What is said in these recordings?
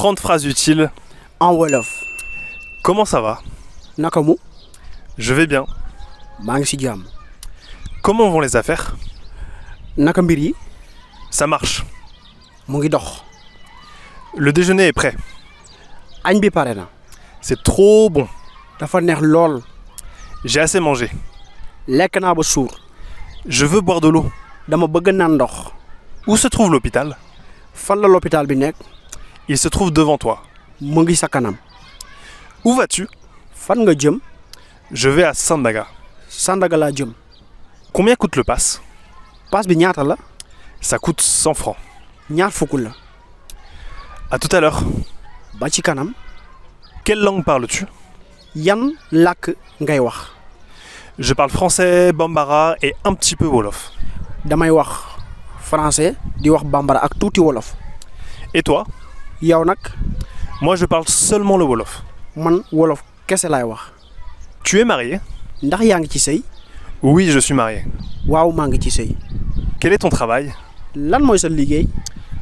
30 phrases utiles en wolof. Comment ça va? Naka mu? Je vais bien. maa ngi ci jàmm. Comment vont les affaires? Naka mbir yi? Ça marche. mu ngi dox. Le déjeuner est prêt. añ bi pare na. C'est trop bon. dafa neex lool. J'ai assez mangé. lekk naa ba suur. Je veux boire de l'eau. dama bëgg naan ndox. Où se trouve l'hôpital? fan la l'hôpital bi nekk? Il se trouve devant toi. mu ngi sa kanam. Où vas-tu? fan nga jëm? Je vais à Sandaga. Sandaga laa jëm. Combien coûte le pass? paas bi ñaata la? Ça coûte 100 francs. ñaar fukk la. À tout à l'heure. ba ci kanam. Quelle langue parles-tu? yan làkk ngay wax? Je parle français, bambara et un petit peu wolof. damay wax français di wax bambara ak tuuti wolof. Et toi? yow nag? Moi je parle seulement le wolof. man wolof kese laay wax. Tu es marié? ndax yaa ngi ci sëy? Oui, je suis marié. waaw maa ngi ci sëy. Quel est ton travail? lan mooy sa liggéey?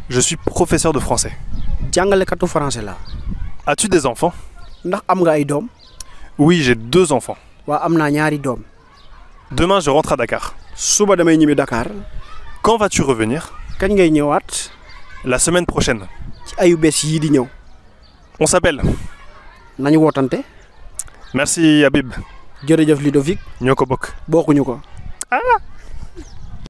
Je suis professeur de français. jàngalekatu français la. As-tu des enfants? ndax am nga ay doom? Oui, j'ai 2 enfants. waa am naa ñaari doom. Demain je rentre à Dakar. suba damay ñibbi Dakar. Quand vas-tu revenir? kañ ngay ñëwaat? La semaine prochaine. ci ayu bés yii di ñëw. On s'appelle. nañu wootante. Merci Habib. jërëjëf Ludovic. Ñoo ko bokk. bokkuñu ko. Ah